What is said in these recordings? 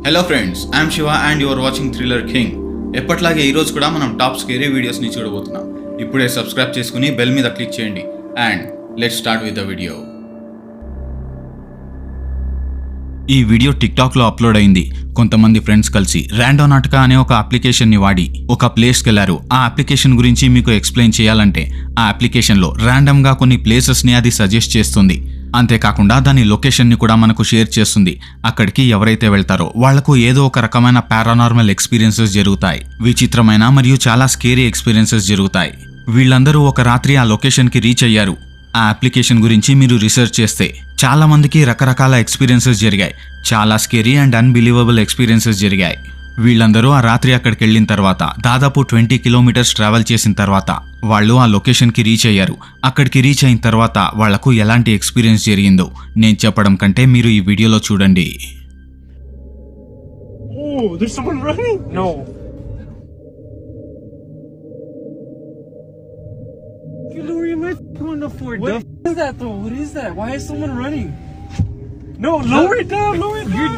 Hello friends, I'm Shiva and your watching thriller king. ఎప్పట్లాగే ఈరోజు కూడా మనం టాప్ స్కేరీ వీడియోస్ని చూడబోతున్నాం. ఇప్పుడే సబ్స్క్రైబ్ చేసుకుని బెల్ మీద క్లిక్ చేయండి and let's start with the video. ఈ వీడియో టిక్టాక్లో అప్లోడ్ అయింది. కొంతమంది ఫ్రెండ్స్ కలిసి ర్యాండోనాటికా అనే ఒక అప్లికేషన్ని వాడి ఒక ప్లేస్కి వెళ్ళారు. ఆ అప్లికేషన్ గురించి మీకు ఎక్స్ప్లెయిన్ చేయాలంటే ఆ అప్లికేషన్లో ర్యాండమ్గా కొన్ని ప్లేసెస్ని అది సజెస్ట్ చేస్తుంది. అంతేకాకుండా దాని లొకేషన్ని కూడా మనకు షేర్ చేస్తుంది. అక్కడికి ఎవరైతే వెళ్తారో వాళ్లకు ఏదో ఒక రకమైన పారానార్మల్ ఎక్స్పీరియన్సెస్ జరుగుతాయి. విచిత్రమైన మరియు చాలా స్కేరీ ఎక్స్పీరియన్సెస్ జరుగుతాయి. వీళ్ళందరూ ఒక రాత్రి ఆ లొకేషన్కి రీచ్ అయ్యారు. ఆ అప్లికేషన్ గురించి మీరు రీసెర్చ్ చేస్తే చాలా మందికి రకరకాల ఎక్స్పీరియన్సెస్ జరిగాయి. చాలా స్కేరీ అండ్ అన్బిలీవబుల్ ఎక్స్పీరియన్సెస్ జరిగాయి. వీళ్ళందరూ ఆ రాత్రి అక్కడికి వెళ్ళిన తర్వాత దాదాపు 20 కిలోమీటర్స్ ట్రావెల్ చేసిన తర్వాత వాళ్ళు ఆ లొకేషన్కి రీచ్ అయ్యారు. అక్కడికి రీచ్ అయిన తర్వాత వాళ్లకు ఎలాంటి ఎక్స్పీరియన్స్ జరిగిందో నేను చెప్పడం కంటే మీరు ఈ వీడియోలో చూడండి. Oh, there's someone running? No. You lower your mic on the floor. What is that though? What is that? Why is someone running? No, lower it down, lower it down.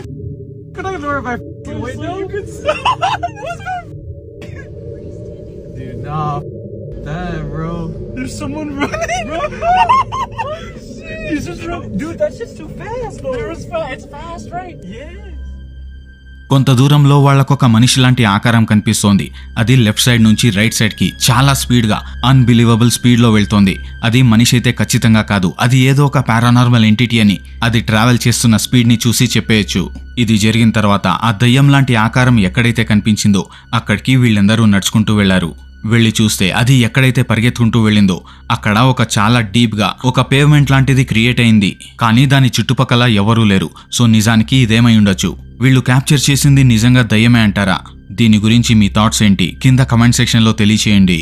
Could I lower my weight down? You could stop. Let's go. Dude, nah. That, bro. There's someone running. He's just running. Dude, that's just too fast though. It's fast, right? Yeah. కొంత దూరంలో వాళ్లకొక మనిషి లాంటి ఆకారం కనిపిస్తోంది. అది left side నుంచి right side కి చాలా స్పీడ్గా అన్బిలీవబుల్ స్పీడ్లో వెళ్తోంది. అది మనిషి అయితే ఖచ్చితంగా కాదు, అది ఏదో ఒక పారానార్మల్ ఎంటిటీ అని అది ట్రావెల్ చేస్తున్న స్పీడ్ని చూసి చెప్పేయచ్చు. ఇది జరిగిన తర్వాత ఆ దయ్యం లాంటి ఆకారం ఎక్కడైతే కనిపించిందో అక్కడికి వీళ్ళందరూ నడుచుకుంటూ వెళ్లారు. వెళ్లి చూస్తే అది ఎక్కడైతే పరిగెత్తుకుంటూ వెళ్ళిందో అక్కడ ఒక చాలా డీప్గా ఒక పేవ్మెంట్ లాంటిది క్రియేట్ అయింది. కానీ దాని చుట్టుపక్కల ఎవరూ లేరు. సో నిజానికి ఇదేమై ఉండొచ్చు. వీళ్ళు క్యాప్చర్ చేసింది నిజంగా దయ్యమే అంటారా? దీని గురించి మీ థాట్స్ ఏంటి కింద కమెంట్ సెక్షన్లో తెలియచేయండి.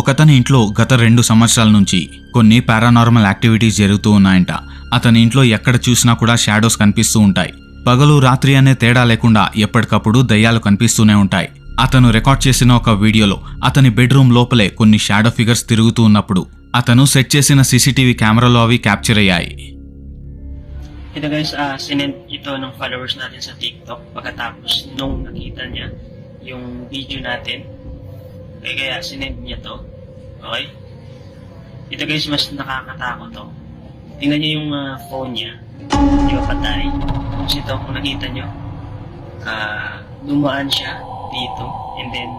ఒకతని ఇంట్లో గత 2 సంవత్సరాల నుంచి కొన్ని పారానార్మల్ యాక్టివిటీస్ జరుగుతూ ఉన్నాయంట. అతని ఇంట్లో ఎక్కడ చూసినా కూడా షాడోస్ కనిపిస్తూ ఉంటాయి. పగలు రాత్రి అనే తేడా లేకుండా ఎప్పటికప్పుడు దయ్యాలు కనిపిస్తూనే ఉంటాయి. అతను రికార్డ్ చేసిన ఒక వీడియోలో అతని బెడ్రూమ్ లోపలే కొన్ని షాడో ఫిగర్స్ తిరుగుతూ ఉన్నప్పుడు అతను సెట్ చేసిన సీసీటీవీ కెమెరాలో అవి క్యాప్చర్ అయ్యాయి. Ito guys, sinend ito ng followers natin sa TikTok pagkatapos nung nakita niya yung video natin. Kaya sinend niya to. Okay? Ito guys, mas nakakatakot to. Tingnan niyo yung phone niya. Di ba patay? Tapos ito, kung nakita niyo, dumaan siya dito and then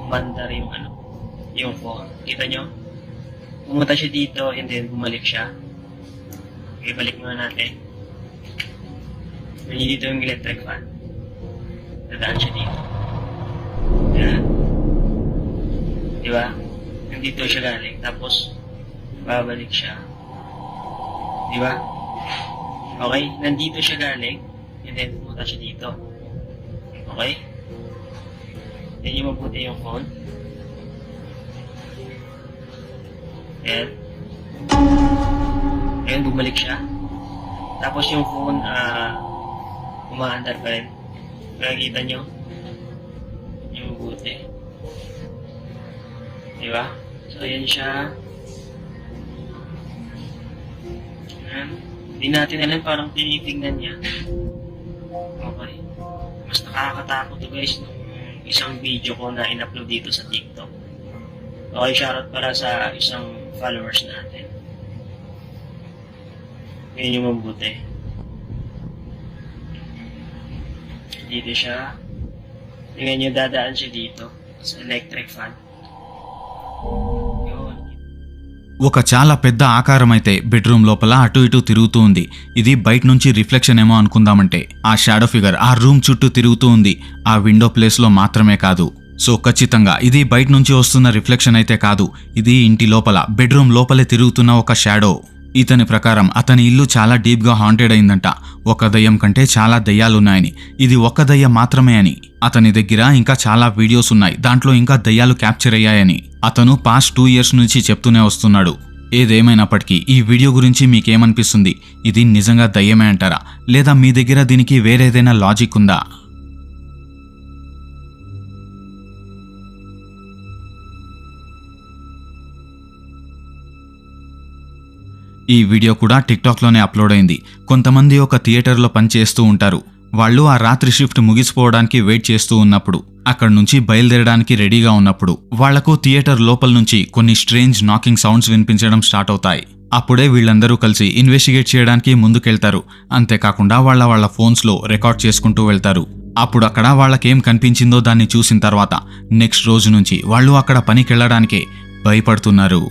umandar yung yung phone. Kita niyo? Pumunta siya dito and then bumalik siya. Okay, balik muna natin. Dito yung electric fan. Dadaan siya dito. Yan. Diba? Nandito siya galing. Tapos, babalik siya. Diba? Okay? Nandito siya galing. And then, pumunta siya dito. Okay? Yan yung mabuti yung phone. Yan. Ayan, bumalik siya. Tapos yung phone, umaandar pa rin. Nakikita nyo? Yung buti. Diba? So, ayan siya. Ayan. Hindi natin alam, parang tinitingnan niya. Okay. Mas nakakatakot to guys nung isang video ko na in-upload dito sa TikTok. Okay, shoutout para sa isang followers natin. Ngayon yung mabuti. Dito siya. Tingnan nyo, dadaan siya dito sa electric fan. Yun. ఒక చాలా పెద్ద ఆకారం అయితే bedroom లోపల అటు ఇటు తిరుగుతూ ఉంది. ఇది బయట నుంచి రిఫ్లెక్షన్ ఏమో అనుకుందామంటే ఆ షాడో ఫిగర్ ఆ రూమ్ చుట్టూ తిరుగుతూ ఉంది. ఆ విండో ప్లేస్ లో మాత్రమే కాదు. సో ఖచ్చితంగా ఇది బయట నుంచి వస్తున్న రిఫ్లెక్షన్ అయితే కాదు. ఇది ఇంటి లోపల బెడ్రూమ్ లోపలే తిరుగుతున్న ఒక షాడో. ఇతని ప్రకారం అతని ఇల్లు చాలా డీప్గా హాంటెడ్ అయిందంట. ఒక దయ్యం కంటే చాలా దయ్యాలున్నాయని, ఇది ఒక్క దయ్యం మాత్రమే అని. అతని దగ్గర ఇంకా చాలా వీడియోస్ ఉన్నాయి, దాంట్లో ఇంకా దయ్యాలు క్యాప్చర్ అయ్యాయని అతను పాస్ట్ 2 years నుంచి చెప్తూనే వస్తున్నాడు. ఏదేమైనప్పటికీ ఈ వీడియో గురించి మీకేమనిపిస్తుంది? ఇది నిజంగా దయ్యమే అంటారా, లేదా మీ దగ్గర దీనికి వేరేదైనా లాజిక్ ఉందా? ఈ వీడియో కూడా టిక్టాక్లోనే అప్లోడ్ అయింది. కొంతమంది ఒక థియేటర్లో పనిచేస్తూ ఉంటారు. వాళ్ళు ఆ రాత్రి షిఫ్ట్ ముగిసిపోవడానికి వెయిట్ చేస్తూ ఉన్నప్పుడు, అక్కడి నుంచి బయలుదేరడానికి రెడీగా ఉన్నప్పుడు వాళ్లకు థియేటర్ లోపల నుంచి కొన్ని స్ట్రేంజ్ నాకింగ్ సౌండ్స్ వినిపించడం స్టార్ట్ అవుతాయి. అప్పుడే వీళ్ళందరూ కలిసి ఇన్వెస్టిగేట్ చేయడానికి ముందుకెళ్తారు. అంతేకాకుండా వాళ్ళ ఫోన్స్లో రికార్డ్ చేసుకుంటూ వెళ్తారు. అప్పుడు అక్కడ వాళ్ళకేం కనిపించిందో దాన్ని చూసిన తర్వాత నెక్స్ట్ రోజు నుంచి వాళ్ళు అక్కడ పనికెళ్లడానికే భయపడుతున్నారు.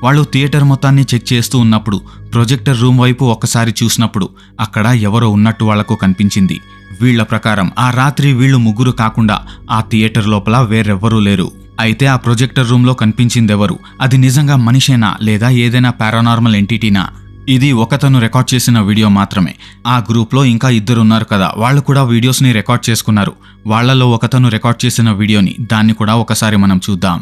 వాళ్ళు థియేటర్ మొత్తాన్ని చెక్ చేస్తూ ఉన్నప్పుడు ప్రొజెక్టర్ రూమ్ వైపు ఒక్కసారి చూసినప్పుడు అక్కడ ఎవరో ఉన్నట్టు వాళ్లకు కనిపించింది. వీళ్ల ప్రకారం ఆ రాత్రి వీళ్ళు ముగ్గురు కాకుండా ఆ థియేటర్ లోపల వేరెవ్వరూ లేరు. అయితే ఆ ప్రొజెక్టర్ రూమ్లో కనిపించిందెవరు? అది నిజంగా మనిషేనా లేదా ఏదైనా పారానార్మల్ ఎంటిటీనా? ఇది ఒకతను రికార్డ్ చేసిన వీడియో మాత్రమే. ఆ గ్రూప్లో ఇంకా ఇద్దరు ఉన్నారు కదా, వాళ్ళు కూడా వీడియోస్ని రికార్డ్ చేసుకున్నారు. వాళ్లలో ఒకతను రికార్డ్ చేసిన వీడియోని దాన్ని కూడా ఒకసారి మనం చూద్దాం.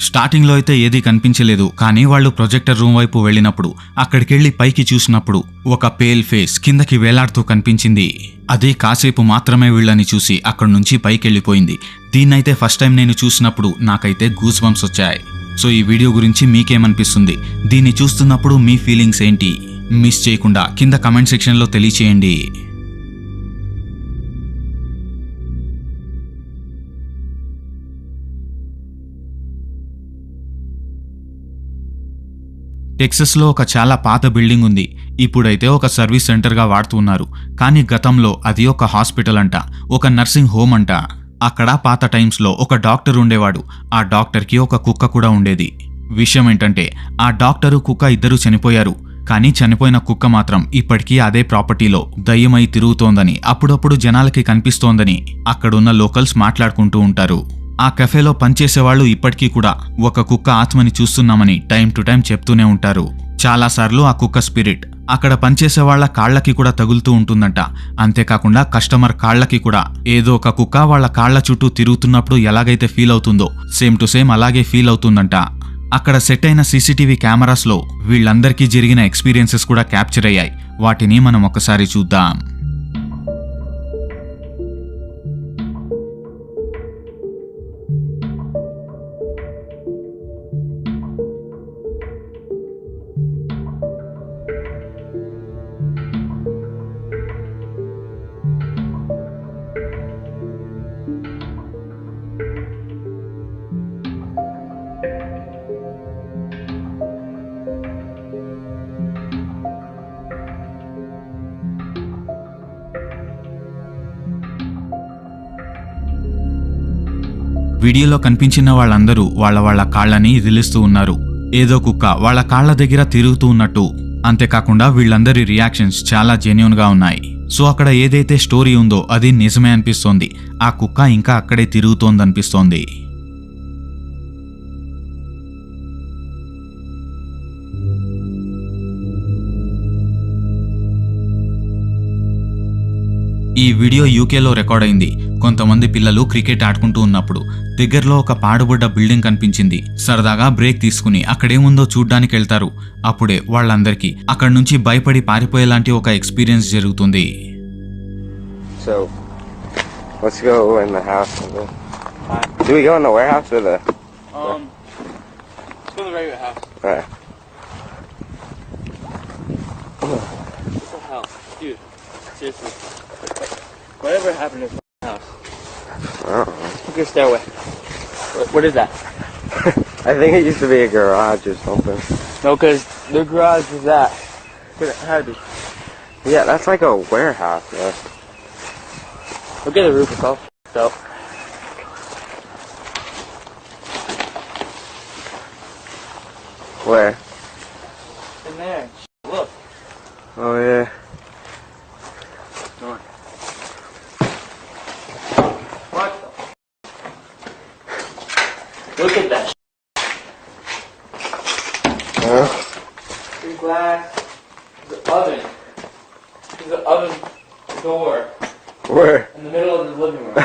స్టార్టింగ్లో అయితే ఏదీ కనిపించలేదు. కానీ వాళ్ళు ప్రొజెక్టర్ రూమ్ వైపు వెళ్ళినప్పుడు అక్కడికెళ్ళి పైకి చూసినప్పుడు ఒక పేల్ ఫేస్ కిందకి వేలాడుతూ కనిపించింది. అది కాసేపు మాత్రమే వీళ్ళని చూసి అక్కడి నుంచి పైకెళ్ళిపోయింది. దీన్నైతే ఫస్ట్ టైం నేను చూసినప్పుడు నాకైతే గూస్ బంప్స్ వచ్చాయి. సో ఈ వీడియో గురించి మీకేమనిపిస్తుంది? దీన్ని చూస్తున్నప్పుడు మీ ఫీలింగ్స్ ఏంటి? మిస్ చేయకుండా కింద కమెంట్ సెక్షన్లో తెలియచేయండి. టెక్సస్లో ఒక చాలా పాత బిల్డింగ్ ఉంది. ఇప్పుడైతే ఒక సర్వీస్ సెంటర్గా వాడుతున్నారు. కానీ గతంలో అది ఒక హాస్పిటల్ అంట, ఒక నర్సింగ్ హోమ్ అంట. అక్కడ పాత టైమ్స్లో ఒక డాక్టర్ ఉండేవాడు. ఆ డాక్టర్కి ఒక కుక్క కూడా ఉండేది. విషయం ఏంటంటే ఆ డాక్టరు కుక్క ఇద్దరూ చనిపోయారు. కానీ చనిపోయిన కుక్క మాత్రం ఇప్పటికీ అదే ప్రాపర్టీలో దయ్యమై తిరుగుతోందని, అప్పుడప్పుడు జనాలకి కనిపిస్తోందని అక్కడున్న లోకల్స్ మాట్లాడుకుంటూ ఉంటారు. ఆ కెఫేలో పనిచేసేవాళ్లు ఇప్పటికీ కూడా ఒక కుక్క ఆత్మని చూస్తున్నామని టైం టు టైం చెప్తూనే ఉంటారు. చాలాసార్లు ఆ కుక్క స్పిరిట్ అక్కడ పనిచేసేవాళ్ల కాళ్లకి కూడా తగులుతూ ఉంటుందంట. అంతేకాకుండా కస్టమర్ కాళ్లకి కూడా ఏదో ఒక కుక్క వాళ్ళ కాళ్ల చుట్టూ తిరుగుతున్నప్పుడు ఎలాగైతే ఫీల్ అవుతుందో సేమ్ టు సేమ్ అలాగే ఫీల్ అవుతుందంట. అక్కడ సెట్ అయిన సీసీటీవీ కెమెరాస్లో వీళ్ళందరికీ జరిగిన ఎక్స్పీరియన్సెస్ కూడా క్యాప్చర్ అయ్యాయి. వాటిని మనం ఒకసారి చూద్దాం. వీడియోలో కనిపించిన వాళ్ళందరూ వాళ్ళ కాళ్ళని ఇదిలిస్తూ ఉన్నారు. ఏదో కుక్క వాళ్ళ కాళ్ల దగ్గర తిరుగుతూ ఉన్నట్టు. అంతేకాకుండా వీళ్ళందరి రియాక్షన్స్ చాలా జెన్యూన్ గా ఉన్నాయి. సో అక్కడ ఏదైతే స్టోరీ ఉందో అది నిజమే అనిపిస్తోంది. ఆ కుక్క ఇంకా అక్కడే తిరుగుతోందనిపిస్తోంది. ఈ వీడియో యూకేలో రికార్డ్ అయింది. కొంతమంది పిల్లలు క్రికెట్ ఆడుకుంటూ ఉన్నప్పుడు దగ్గరలో ఒక పాడుబడ్డ బిల్డింగ్ కనిపించింది. సరదాగా బ్రేక్ తీసుకుని అక్కడేముందో చూడ్డానికి వెళ్తారు. అప్పుడే వాళ్ళందరికీ అక్కడి నుంచి భయపడి పారిపోయేలాంటి ఒక ఎక్స్పీరియన్స్ జరుగుతుంది. So, let's go in the house. Do we go in the warehouse or the? Let's go to the regular house. Alright. What the hell? Dude, seriously. Whatever happened to the house? I don't know. Look at the stairway. What is that? I think it used to be a garage or something. No, because the garage is that. It had to be. Yeah, that's like a warehouse, man. Look at the roof, it's all f***ed up. Where? In there. Look. Oh yeah. Door. What? Look at that. Huh? The glass. The oven. There's the oven door Where? in the middle of the living room.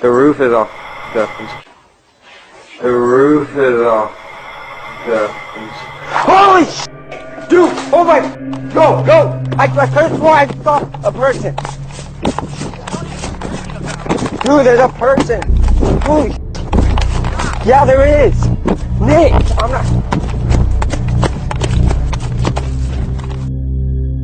The roof is all f***ed up. The roof is all f***ed up. Holy sh**! Dude! Oh my! Go! Go! I first swore I saw a person. Dude, there's a person. Holy sh**! Yeah, there is. Nick, I'm not.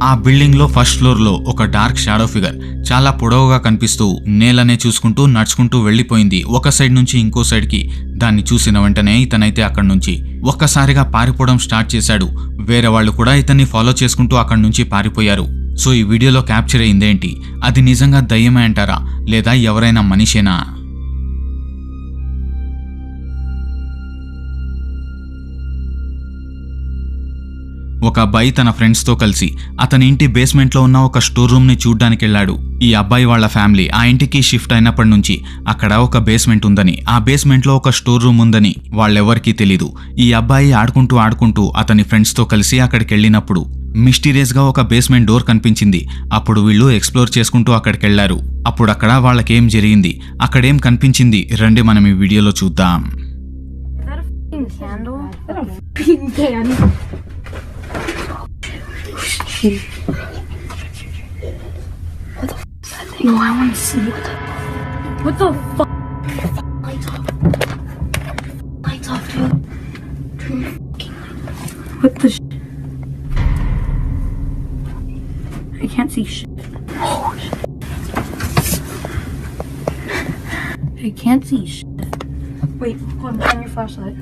ఆ building లో first floor లో ఒక dark shadow figure చాలా పొడవుగా కనిపిస్తూ నేలనే చూసుకుంటూ నడుచుకుంటూ వెళ్లిపోయింది ఒక సైడ్ నుంచి ఇంకో సైడ్ కి. దాన్ని చూసిన వెంటనే ఇతనైతే అక్కడి నుంచి ఒక్కసారిగా పారిపోవడం స్టార్ట్ చేశాడు. వేరే వాళ్ళు కూడా ఇతన్ని ఫాలో చేసుకుంటూ అక్కడి నుంచి పారిపోయారు. సో ఈ వీడియోలో క్యాప్చర్ అయిందేంటి? అది నిజంగా దయ్యమే అంటారా లేదా ఎవరైనా మనిషేనా? ఒక అబ్బాయి తన ఫ్రెండ్స్తో కలిసి అతని ఇంటి బేస్మెంట్లో ఉన్న ఒక స్టోర్ రూమ్ని చూడ్డానికి వెళ్ళాడు. ఈ అబ్బాయి వాళ్ళ ఫ్యామిలీ ఆ ఇంటికి షిఫ్ట్ అయినప్పటి నుంచి అక్కడ ఒక బేస్మెంట్ ఉందని, ఆ బేస్మెంట్లో ఒక స్టోర్ రూమ్ ఉందని వాళ్ళెవరికీ తెలీదు. ఈ అబ్బాయి ఆడుకుంటూ అతని ఫ్రెండ్స్తో కలిసి అక్కడికి వెళ్ళినప్పుడు మిస్టీరియస్గా ఒక బేస్మెంట్ డోర్ కనిపించింది. అప్పుడు వీళ్ళు ఎక్స్ప్లోర్ చేసుకుంటూ అక్కడికి వెళ్లారు. అప్పుడు అక్కడ వాళ్ళకేం జరిగింది, అక్కడేం కనిపించింది రండి మనం ఈ వీడియోలో చూద్దాం. No, I want to see what the fuck. Lights off. Lights off, dude. Turn your fucking lights. What the shit? I can't see shit. Oh shit. I can't see shit. Wait, hold on, turn your flashlight.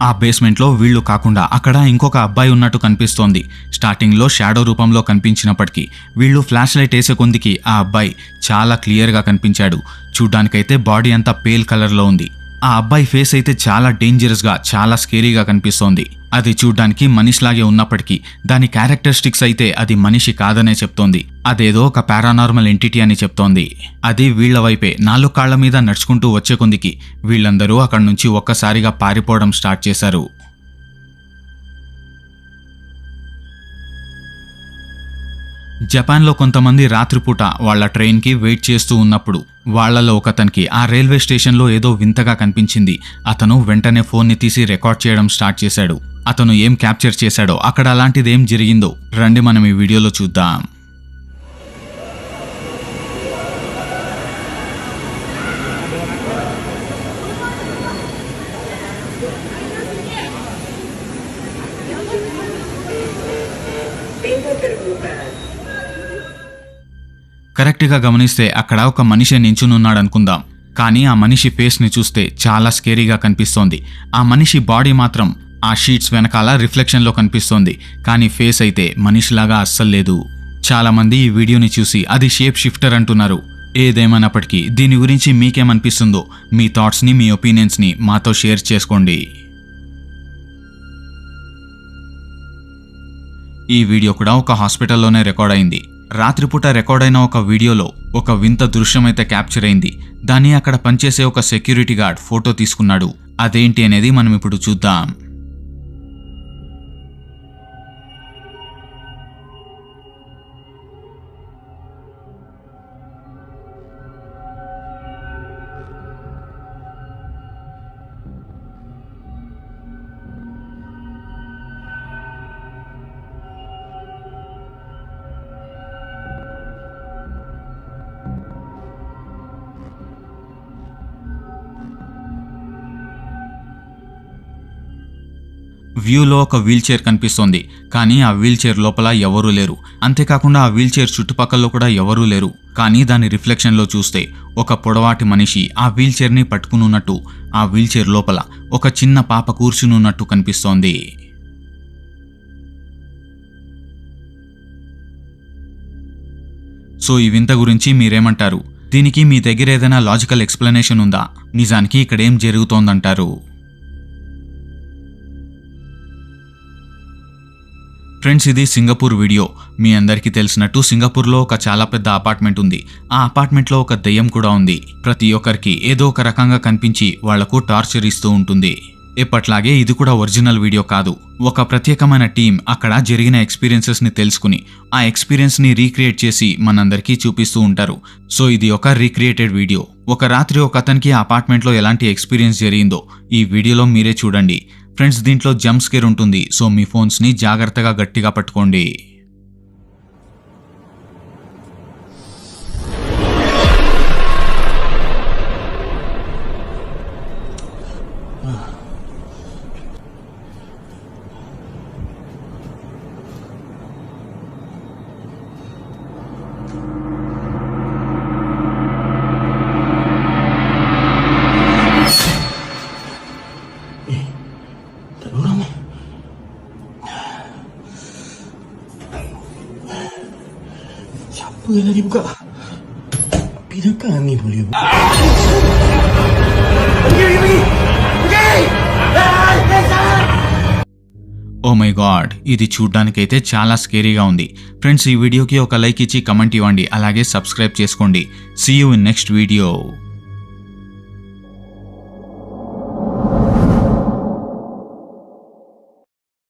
ఆ బేస్మెంట్లో వీళ్ళు కాకుండా అక్కడ ఇంకొక అబ్బాయి ఉన్నట్టు కనిపిస్తోంది. స్టార్టింగ్లో shadow రూపంలో కనిపించినప్పటికీ వీళ్ళు ఫ్లాష్ లైట్ వేసే కొందికి ఆ అబ్బాయి చాలా క్లియర్గా కనిపించాడు. చూడ్డానికైతే బాడీ అంతా పేల్ కలర్లో ఉంది. ఆ అబ్బాయి ఫేస్ అయితే చాలా డేంజరస్గా చాలా స్కేరీగా కనిపిస్తోంది. అది చూడ్డానికి మనిషిలాగే ఉన్నప్పటికీ దాని క్యారెక్టరిస్టిక్స్ అయితే అది మనిషి కాదనే చెప్తోంది. అదేదో ఒక పారానార్మల్ ఎంటిటీ అని చెప్తోంది. అది వీళ్ల వైపే 4 కాళ్ల మీద నడుచుకుంటూ వచ్చే కొందికి వీళ్ళందరూ అక్కడి నుంచి ఒక్కసారిగా పారిపోవడం స్టార్ట్ చేశారు. జపాన్లో కొంతమంది రాత్రిపూట వాళ్ల ట్రైన్కి వెయిట్ చేస్తూ ఉన్నప్పుడు వాళ్లలో ఒకతనికి ఆ రైల్వే స్టేషన్లో ఏదో వింతగా కనిపించింది. అతను వెంటనే ఫోన్ని తీసి రికార్డ్ చేయడం స్టార్ట్ చేశాడు. అతను ఏం క్యాప్చర్ చేశాడో, అక్కడ అలాంటిదేం జరిగిందో రండి మనం ఈ వీడియోలో చూద్దాం. కరెక్ట్గా గమనిస్తే అక్కడ ఒక మనిషి నించునున్నాడనుకుందాం. కానీ ఆ మనిషి ఫేస్ని చూస్తే చాలా స్కేరీగా కనిపిస్తోంది. ఆ మనిషి బాడీ మాత్రం ఆ షీట్స్ వెనకాల రిఫ్లెక్షన్లో కనిపిస్తోంది. కానీ ఫేస్ అయితే మనిషిలాగా అస్సలు లేదు. చాలామంది ఈ వీడియోని చూసి అది షేప్ షిఫ్టర్ అంటున్నారు. ఏదేమైనప్పటికీ దీని గురించి మీకేమనిపిస్తుందో మీ థాట్స్ని మీ ఒపీనియన్స్ని మాతో షేర్ చేసుకోండి. ఈ వీడియో కూడా ఒక హాస్పిటల్లోనే రికార్డ్ అయింది. రాత్రిపూట రికార్డ్ అయిన ఒక వీడియోలో ఒక వింత దృశ్యమైతే క్యాప్చర్ అయింది. దాన్ని అక్కడ పనిచేసే ఒక సెక్యూరిటీ గార్డ్ ఫోటో తీసుకున్నాడు. అదేంటి అనేది మనం ఇప్పుడు చూద్దాం. వ్యూలో ఒక వీల్ చైర్ కనిపిస్తోంది, కానీ ఆ వీల్ చైర్ లోపల ఎవరూ లేరు. అంతేకాకుండా ఆ వీల్ చైర్ చుట్టుపక్కల కూడా ఎవరూ లేరు. కానీ దాని రిఫ్లెక్షన్లో చూస్తే ఒక పొడవాటి మనిషి ఆ వీల్ చైర్ని పట్టుకునున్నట్టు, ఆ వీల్ చైర్ లోపల ఒక చిన్న పాప కూర్చునున్నట్టు కనిపిస్తోంది. సో ఈ వింత గురించి మీరేమంటారు? దీనికి మీ దగ్గర ఏదైనా లాజికల్ ఎక్స్ప్లెనేషన్ ఉందా? నిజానికి ఇక్కడ ఏం జరుగుతోందంటారు? ఫ్రెండ్స్, ఇది సింగపూర్ వీడియో. మీ అందరికీ తెలిసినట్టు సింగపూర్లో ఒక చాలా పెద్ద అపార్ట్మెంట్ ఉంది. ఆ అపార్ట్మెంట్లో ఒక దెయ్యం కూడా ఉంది. ప్రతి ఒక్కరికి ఏదో ఒక రకంగా కనిపించి వాళ్లకు టార్చర్ ఇస్తూ ఉంటుంది. ఎప్పట్లాగే ఇది కూడా ఒరిజినల్ వీడియో కాదు. ఒక ప్రత్యేకమైన టీం అక్కడ జరిగిన ఎక్స్పీరియన్సెస్ ని తెలుసుకుని ఆ ఎక్స్పీరియన్స్ ని రీక్రియేట్ చేసి మనందరికీ చూపిస్తూ ఉంటారు. సో ఇది ఒక రీక్రియేటెడ్ వీడియో. ఒక రాత్రి ఒక అతనికి ఆ అపార్ట్మెంట్లో ఎలాంటి ఎక్స్పీరియన్స్ జరిగిందో ఈ వీడియోలో మీరే చూడండి. ఫ్రెండ్స్, దీంట్లో జంప్ స్కేర్ ఉంటుంది. సో మీ ఫోన్స్ ని జాగ్రత్తగా గట్టిగా పట్టుకోండి. Siapa yang tadi buka? Bilakah ni boleh buka? Oh my god, ఇది చూడ్డానికైతే చాలా స్కేరీగా ఉంది. ఫ్రెండ్స్, ఈ వీడియోకి ఒక లైక్ ఇచ్చి కమెంట్ ఇవ్వండి. అలాగే సబ్స్క్రైబ్ చేసుకోండి. See you in next video.